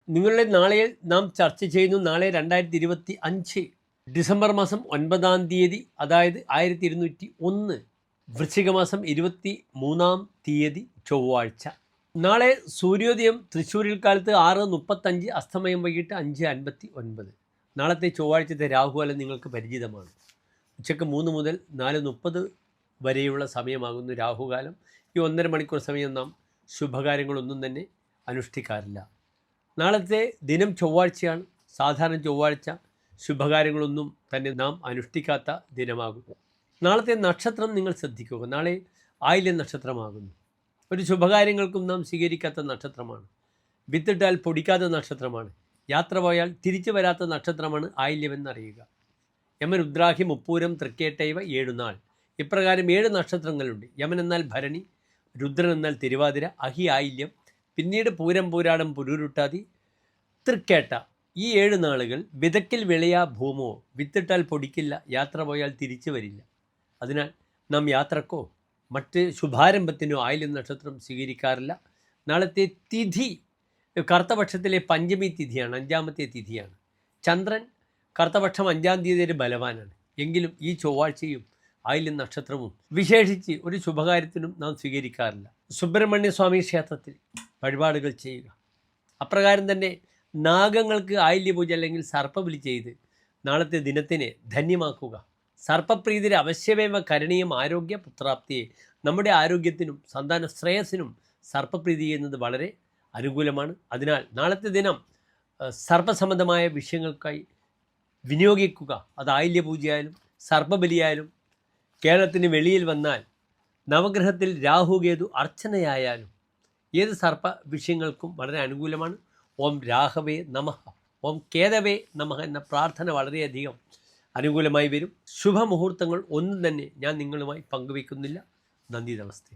നിങ്ങളുടെ നാളെ നാം ചർച്ച ചെയ്യുന്നു. നാളെ 2025 ഡിസംബർ മാസം 9-ാം തീയതി, അതായത് 1201, വൃശ്ചിക മാസം 23-ാം തീയതി ചൊവ്വാഴ്ച. നാളെ സൂര്യോദയം തൃശ്ശൂരിൽ കാലത്ത് 6:35, അസ്തമയം വൈകിട്ട് 5:59. നാളത്തെ ചൊവ്വാഴ്ചത്തെ രാഹുകാലം നിങ്ങൾക്ക് പരിചിതമാണ്. ഉച്ചയ്ക്ക് 3 മുതൽ 4:30 വരെയുള്ള സമയമാകുന്നു രാഹുകാലം. ഈ 1.5 മണിക്കൂർ സമയം നാം ശുഭകാര്യങ്ങളൊന്നും തന്നെ അനുഷ്ഠിക്കാറില്ല. നാളത്തെ ദിനം ചൊവ്വാഴ്ചയാണ്. സാധാരണ ചൊവ്വാഴ്ച ശുഭകാര്യങ്ങളൊന്നും തന്നെ നാം അനുഷ്ഠിക്കാത്ത ദിനമാകുന്നു. നാളത്തെ നക്ഷത്രം നിങ്ങൾ ശ്രദ്ധിക്കുക. നാളെ ആയില്യം നക്ഷത്രമാകുന്നു. ഒരു ശുഭകാര്യങ്ങൾക്കും നാം സ്വീകരിക്കാത്ത നക്ഷത്രമാണ്. വിത്തിട്ടാൽ പൊടിക്കാത്ത നക്ഷത്രമാണ്. യാത്ര പോയാൽ തിരിച്ചു വരാത്ത നക്ഷത്രമാണ് ആയില്യം എന്നറിയുക. യമൻ, ഉദ്രാഹി, മുപ്പൂരം, തൃക്കേട്ടൈവ 7 നാൾ. ഇപ്രകാരം 7 നക്ഷത്രങ്ങളുണ്ട്. യമൻ എന്നാൽ ഭരണി, രുദ്രൻ എന്നാൽ തിരുവാതിര, അഹി ആയില്യം, പിന്നീട് പൂരം, പൂരാടം, പുരുരുട്ടാതി, തൃക്കേട്ട. ഈ 7 നാളുകൾ വിതക്കിൽ വിളയാ ഭൂമോ, വിത്തിട്ടാൽ പൊടിക്കില്ല, യാത്ര പോയാൽ തിരിച്ചു വരില്ല. അതിനാൽ നാം യാത്രക്കോ മറ്റ് ശുഭാരംഭത്തിനോ ആയില്യം നക്ഷത്രം സ്വീകരിക്കാറില്ല. നാളത്തെ തിഥി കറുത്തപക്ഷത്തിലെ പഞ്ചമി തിഥിയാണ്, 5-ാമത്തെ തിഥിയാണ്. ചന്ദ്രൻ കറുത്തപക്ഷം 5-ാം തീയതി ബലവാനാണ്. എങ്കിലും ഈ ചൊവ്വാഴ്ചയും ആയില്യം നക്ഷത്രവും വിശേഷിച്ച് ഒരു ശുഭകാര്യത്തിനും നാം സ്വീകരിക്കാറില്ല. സുബ്രഹ്മണ്യ സ്വാമി ക്ഷേത്രത്തിൽ വഴിപാടുകൾ ചെയ്യുക. അപ്രകാരം തന്നെ നാഗങ്ങൾക്ക് ആയില്യപൂജ അല്ലെങ്കിൽ സർപ്പബലി ചെയ്ത് നാളത്തെ ദിനത്തിനെ ധന്യമാക്കുക. സർപ്പപ്രീതിരെ അവശ്യമേവ കരണീയം ആരോഗ്യ പുത്രാപ്തിയെ. നമ്മുടെ ആരോഗ്യത്തിനും സന്താന ശ്രേയസ്സിനും സർപ്പപ്രീതി ചെയ്യുന്നത് വളരെ അനുകൂലമാണ്. അതിനാൽ നാളത്തെ ദിനം സർപ്പസംബന്ധമായ വിഷയങ്ങൾക്കായി വിനിയോഗിക്കുക. അത് ആയില്യപൂജയായാലും സർപ്പബലിയായാലും, കേരളത്തിന് വെളിയിൽ വന്നാൽ നവഗ്രഹത്തിൽ രാഹുകേതു അർച്ചനയായാലും ഏത് സർപ്പ വിഷയങ്ങൾക്കും വളരെ അനുകൂലമാണ്. ഓം രാഹവേ നമഃ, ഓം കേതവേ നമഃ എന്ന പ്രാർത്ഥന വളരെയധികം അനുകൂലമായി വരും. ശുഭമുഹൂർത്തങ്ങൾ ഒന്നും തന്നെ ഞാൻ നിങ്ങളുമായി പങ്കുവയ്ക്കുന്നില്ല. നന്ദി, നമസ്തേ.